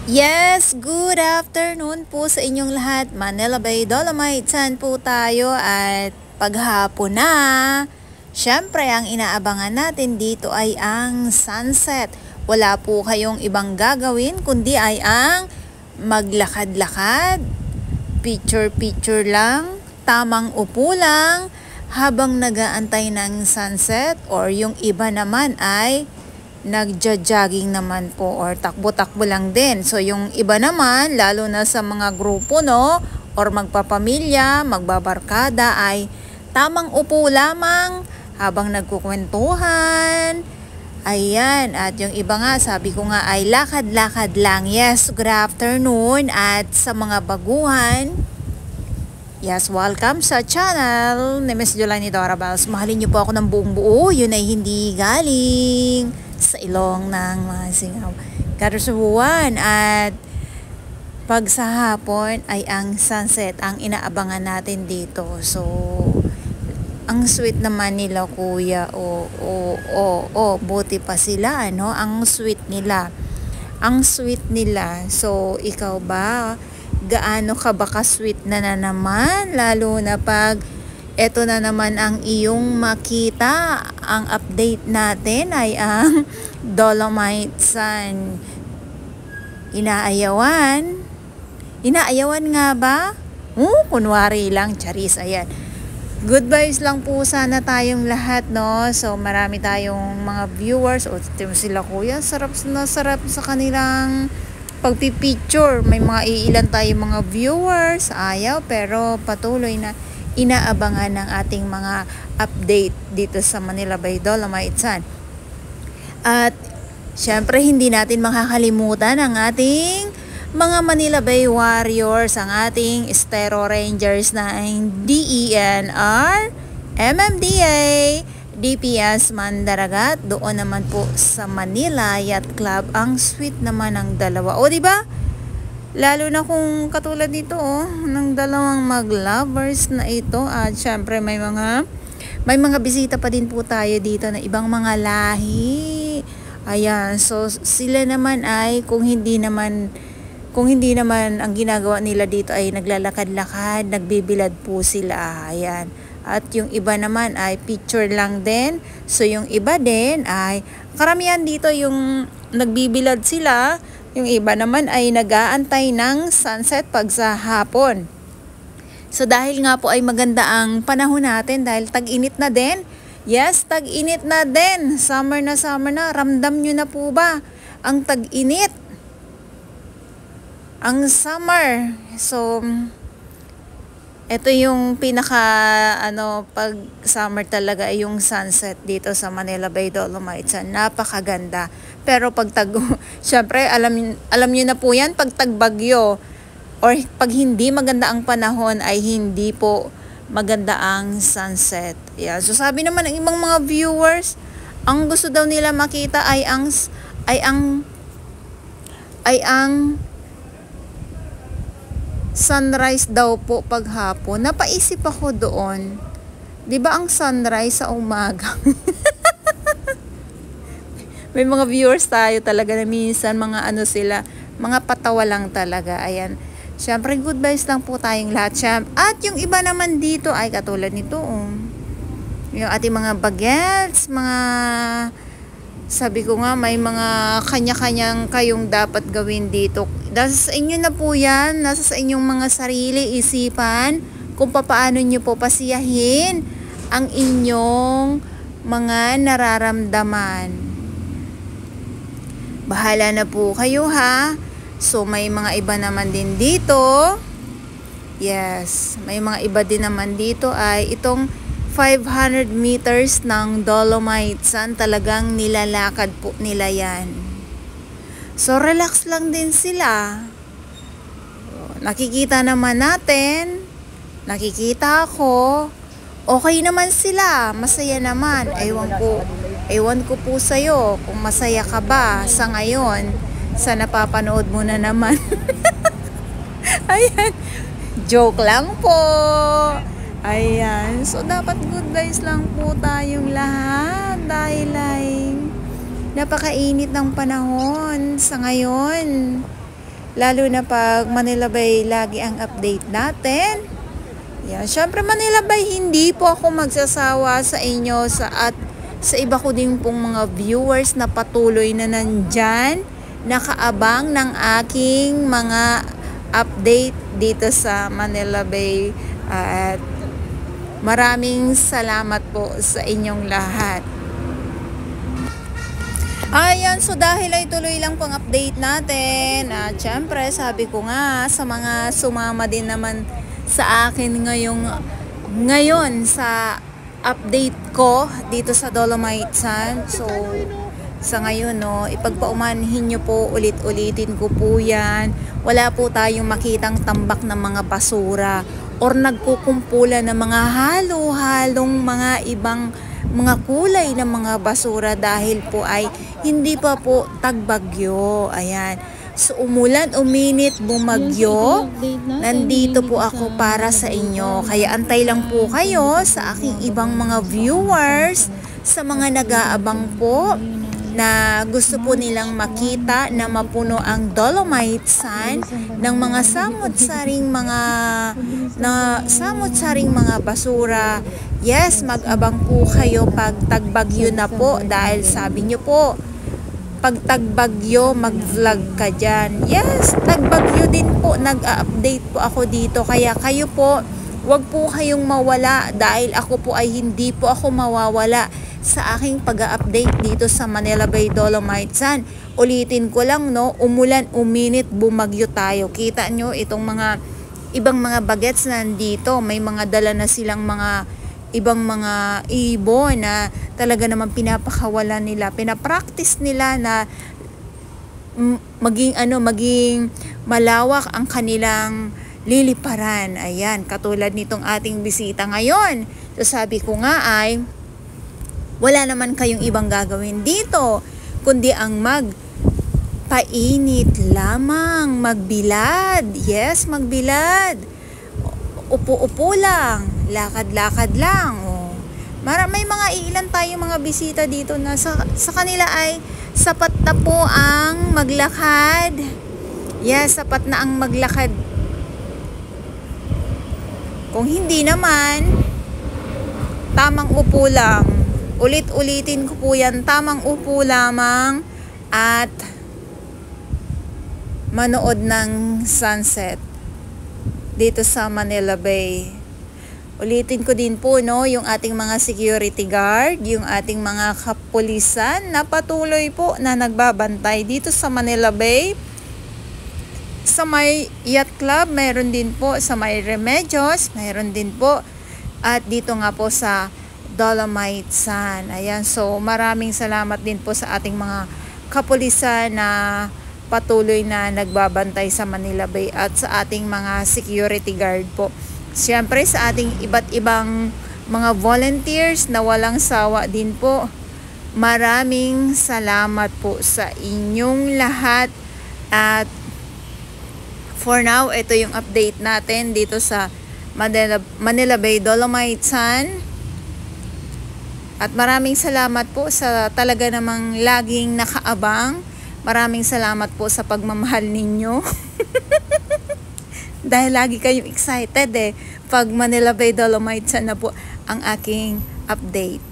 Yes, good afternoon po sa inyong lahat. Manila Bay Dolomites, saan po tayo at paghapon na. Syempre, ang inaabangan natin dito ay ang sunset. Wala po kayong ibang gagawin kundi ay ang maglakad-lakad, picture-picture lang, tamang upo lang habang nagaantay ng sunset, or yung iba naman ay nagja-jogging naman po or takbo-takbo lang din. So yung iba naman, lalo na sa mga grupo or magpapamilya, magbabarkada, ay tamang upo lamang habang nagkukwentuhan. Ayan, at yung iba nga, sabi ko nga ay lakad-lakad lang. Yes, good afternoon. At sa mga baguhan, yes, welcome sa channel ni Miss Jolani Dora Bells. Mahalin niyo po ako ng buong buo. Yun ay hindi galing sa ilong ng mga singaw. Karusubuan. At pag sa hapon ay ang sunset ang inaabangan natin dito. So, ang sweet naman nila, kuya. Buti pa sila, ano? Ang sweet nila. Ang sweet nila. So, ikaw ba? Gaano ka ba ka-sweet na naman? Lalo na pag eto na naman ang iyong makita. Ang update natin ay ang Dolomites Sun. Inaayawan. Inaayawan nga ba? Kunwari lang, charis. Ayan. Good vibes lang po sana tayong lahat, no? So, marami tayong mga viewers. O, sila kuya, sarap na sarap sa kanilang pagpipicture. May mga iilan tayong mga viewers. Ayaw, pero patuloy na inaabangan ng ating mga update dito sa Manila Bay Dolomites Sun. At syempre hindi natin makakalimutan ang ating mga Manila Bay Warriors, ang ating Estero Rangers na DENR, MMDA, DPS Mandaragat. Doon naman po sa Manila Yacht Club. Ang sweet naman ng dalawa. O, di ba? Lalo na kung katulad nito, ng dalawang mag-lovers na ito. At syempre may mga bisita pa din po tayo dito na ibang mga lahi. Ayan, so sila naman ay kung hindi naman ang ginagawa nila dito ay naglalakad-lakad, nagbibilad po sila. Ayan. At yung iba naman ay picture lang din. So yung iba din ay karamihan dito yung nagbibilad sila. Yung iba naman ay nag-aantay ng sunset pag sa hapon. So dahil nga po ay maganda ang panahon natin, dahil tag-init na din. Yes, tag-init na din. Summer na summer na. Ramdam nyo na po ba ang tag-init? Ang summer. So, ito yung pag summer talaga ay yung sunset dito sa Manila Bay Dolomites. Napakaganda. Pero pag syempre alam niyo na po yan, pag tagbagyo or pag hindi maganda ang panahon ay hindi po maganda ang sunset. Yeah. So sabi naman ng ibang mga viewers, ang gusto daw nila makita ay ang sunrise daw po paghapon. Napaisip ako doon. 'Di ba ang sunrise sa umaga? May mga viewers tayo talaga na minsan mga mga patawa lang talaga. Ayan. Syempre good vibes lang po tayong lahat. At yung iba naman dito ay katulad nito. Yung ating mga bagets, sabi ko nga may mga kanya-kanyang kayong dapat gawin dito. Nasa sa inyo na po yan. Nasa sa inyong mga sarili, isipan kung paano nyo po pasiyahin ang inyong mga nararamdaman. Bahala na po kayo, ha. So may mga iba naman din dito. Yes, may mga iba din naman dito ay itong 500 meters ng Dolomites Sun. Talagang nilalakad po nila yan. So relax lang din sila. Nakikita naman natin. Nakikita ako. Okay naman sila. Masaya naman. Ewan ko po sa'yo kung masaya ka ba sa ngayon sa napapanood mo na naman. Ayan. Joke lang po. Ayan. So, dapat good vibes lang po tayong lahat. Dahil ay napakainit ng panahon sa ngayon. lalo na pag Manila Bay lagi ang update natin. Yan, syempre Manila Bay, hindi po ako magsasawa sa inyo at sa iba ko din pong mga viewers na patuloy na nandyan, nakaabang ng aking mga update dito sa Manila Bay. At maraming salamat po sa inyong lahat. Ayan, so dahil ay tuloy lang pong update natin, at syempre sabi ko nga sa mga sumama din naman sa akin ngayon sa update ko dito sa Dolomite Sand. So sa ngayon, no, ipagpaumanhin nyo po, ulit-ulitin ko po yan. Wala po tayong makitang tambak ng mga basura or nagkukumpulan ng mga halo-halong mga ibang mga kulay ng mga basura dahil po ay hindi pa po tagbagyo. Ayan. So umulan, uminit, bumagyo, nandito po ako para sa inyo. Kaya antay lang po kayo sa aking ibang mga viewers, sa mga nag-aabang po na gusto po nilang makita na mapuno ang Dolomite Sand ng mga samot-saring mga basura. Yes, mag-abang po kayo pag tagbagyo na po, dahil sabi nyo po, pag tagbagyo, mag-vlog ka dyan. Yes, tagbagyo din po, nag-update po ako dito. Kaya kayo po, wag po kayong mawala, dahil ako po ay hindi po ako mawawala sa aking pag-update dito sa Manila Bay Dolomite Sand. Ulitin ko lang, no, umulan, uminit, bumagyo tayo. Kita nyo itong mga ibang mga bagets nandito, may mga dala na silang mga ibang mga ibon na talaga naman pinapakawalan nila, pinapractice nila na maging malawak ang kanilang liliparan. Ayan, katulad nitong ating bisita ngayon. So sabi ko nga ay wala naman kayong ibang gagawin dito kundi ang magpainit lamang, magbilad. Yes, magbilad. Upo-upo lang, lakad-lakad lang. Oh. May mga ilan tayong mga bisita dito na sa kanila ay sapat na po ang maglakad. Yes, sapat na ang maglakad. Kung hindi naman, tamang upo lang. Ulit-ulitin ko po yan, tamang upo lamang at manood ng sunset dito sa Manila Bay. Ulitin ko din po, no, yung ating mga security guard, yung ating mga kapulisan na patuloy po na nagbabantay dito sa Manila Bay. Sa may Yacht Club, mayroon din po. Sa may Remedios, mayroon din po. At dito nga po sa Dolomite Sand. Ayan, so maraming salamat din po sa ating mga kapulisan na patuloy na nagbabantay sa Manila Bay at sa ating mga security guard po. Siyempre sa ating iba't ibang mga volunteers na walang sawa din po. Maraming salamat po sa inyong lahat. At for now, ito yung update natin dito sa Manila Bay Dolomite Sand. At maraming salamat po sa talaga namang laging nakaabang. Maraming salamat po sa pagmamahal ninyo. Dahil lagi kayong excited pag Manila Bay Dolomite Sand na po ang aking update.